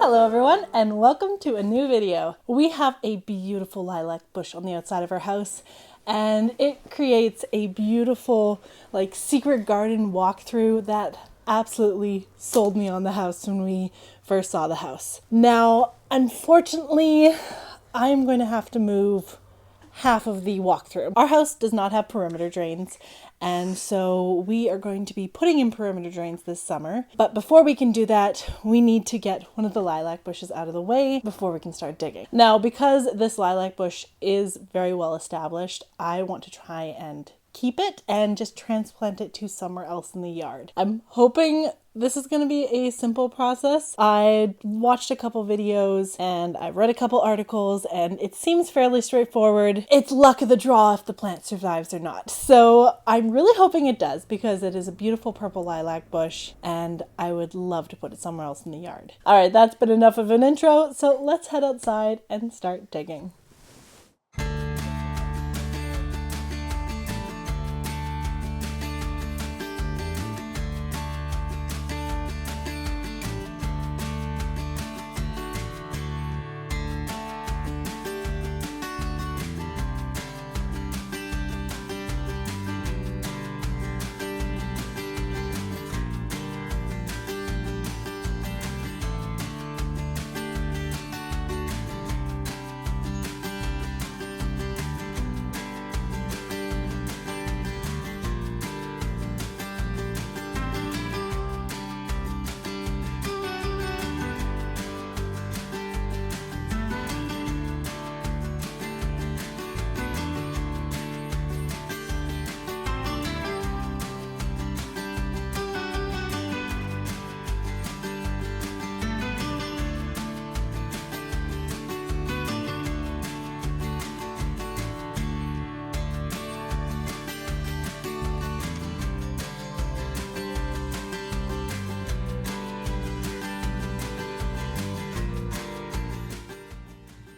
Hello everyone and welcome to a new video. We have a beautiful lilac bush on the outside of our house and it creates a beautiful secret garden walkthrough that absolutely sold me on the house when we first saw the house. Now, unfortunately, I'm going to have to move half of the walkthrough. Our house does not have perimeter drains, and so we are going to be putting in perimeter drains this summer. But before we can do that, we need to get one of the lilac bushes out of the way before we can start digging. Now, because this lilac bush is very well established, I want to try and keep it and just transplant it to somewhere else in the yard. I'm hoping this is going to be a simple process. I watched a couple videos and I read a couple articles and it seems fairly straightforward. It's luck of the draw if the plant survives or not. So I'm really hoping it does because it is a beautiful purple lilac bush and I would love to put it somewhere else in the yard. All right, that's been enough of an intro. So let's head outside and start digging.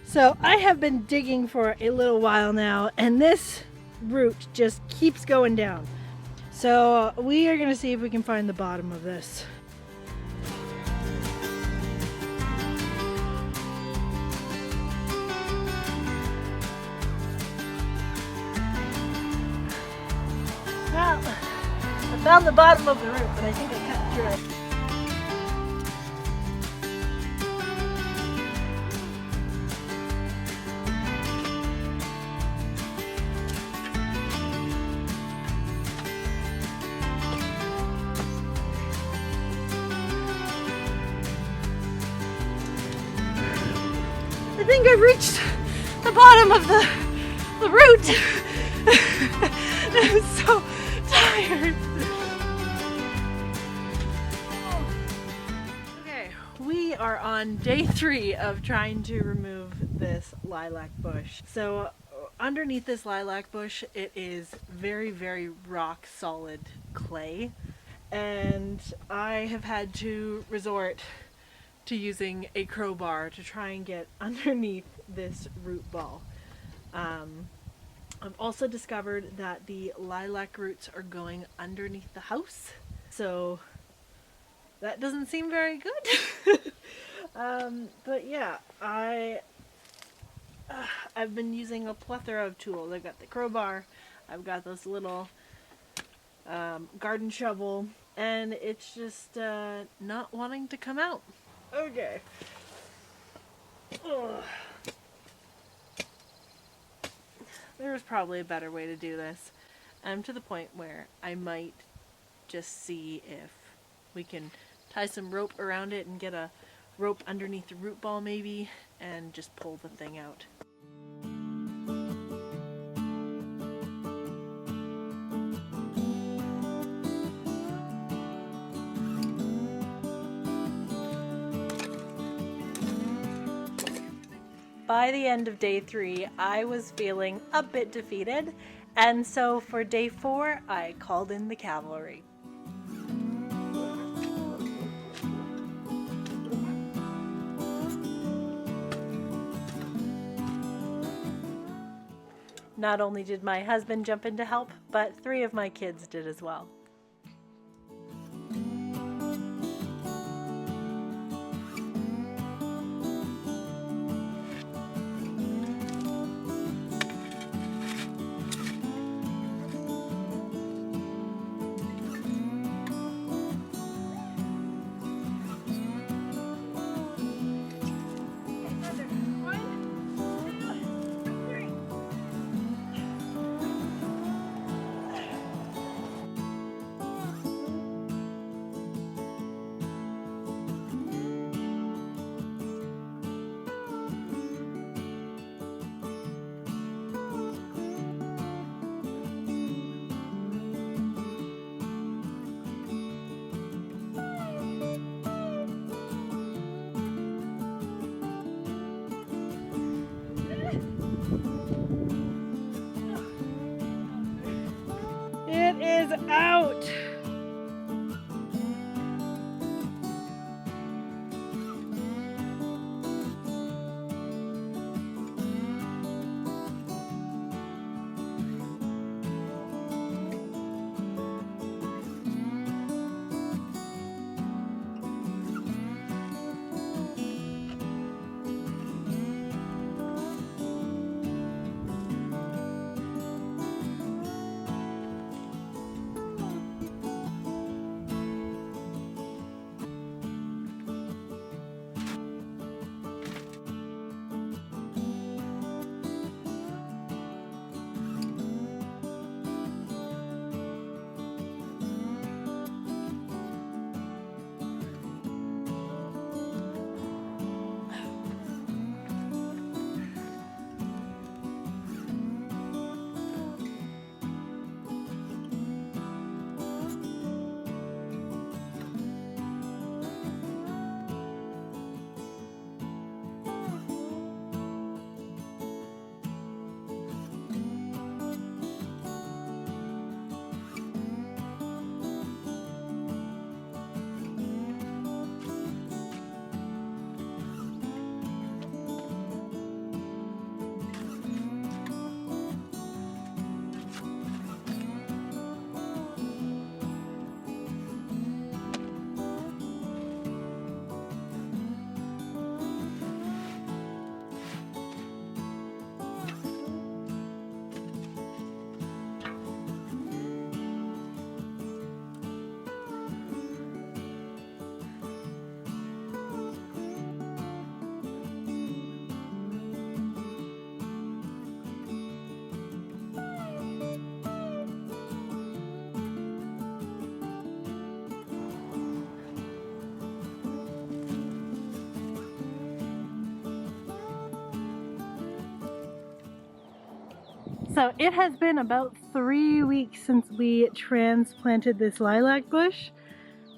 So I have been digging for a little while now and this root just keeps going down. So we are going to see if we can find the bottom of this. Well, I found the bottom of the root, but I think I cut through it. I think I've reached the bottom of the root. I'm so tired. Okay, we are on day 3 of trying to remove this lilac bush. So underneath this lilac bush, it is very, very rock solid clay. And I have had to resort to using a crowbar to try and get underneath this root ball. I've also discovered that the lilac roots are going underneath the house, so that doesn't seem very good. But yeah, I've been using a plethora of tools. I've got the crowbar, I've got this little garden shovel, and it's just not wanting to come out. Okay. Ugh. There's probably a better way to do this. I'm to the point where I might just see if we can tie some rope around it and get a rope underneath the root ball maybe and just pull the thing out. By the end of day 3, I was feeling a bit defeated, and so for day 4, I called in the cavalry. Not only did my husband jump in to help, but 3 of my kids did as well. out. So it has been about 3 weeks since we transplanted this lilac bush,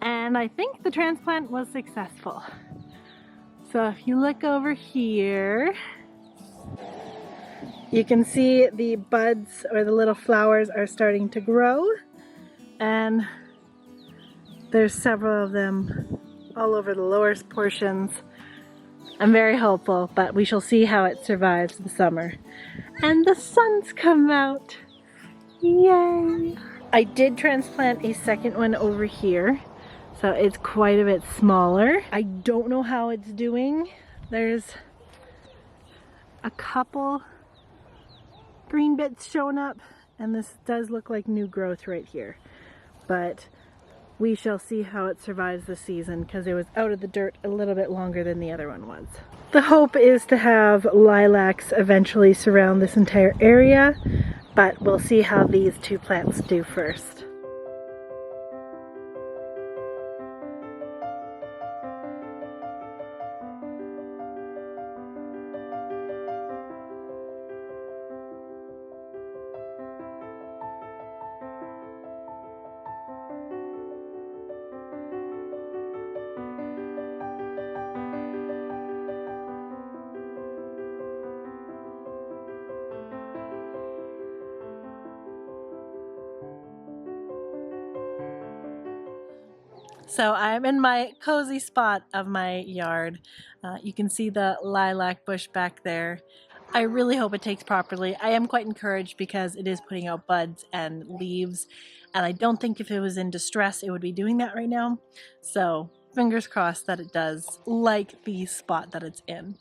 and I think the transplant was successful. So if you look over here, you can see the buds or the little flowers are starting to grow, and there's several of them all over the lower portions. I'm very hopeful, but we shall see how it survives the summer. And the sun's come out. Yay! I did transplant a second one over here, so it's quite a bit smaller. I don't know how it's doing. There's a couple green bits showing up, and this does look like new growth right here. But we shall see how it survives the season, because it was out of the dirt a little bit longer than the other one was. The hope is to have lilacs eventually surround this entire area, but we'll see how these two plants do first. So I'm in my cozy spot of my yard. You can see the lilac bush back there. I really hope it takes properly. I am quite encouraged because it is putting out buds and leaves, and I don't think if it was in distress it would be doing that right now. So fingers crossed that it does, like the spot that it's in.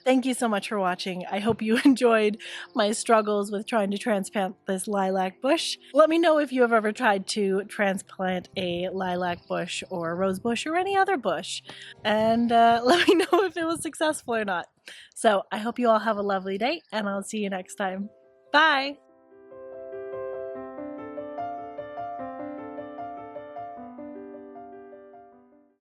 Thank you so much for watching. I hope you enjoyed my struggles with trying to transplant this lilac bush. Let me know if you have ever tried to transplant a lilac bush or a rose bush or any other bush. And let me know if it was successful or not. So I hope you all have a lovely day, and I'll see you next time. Bye!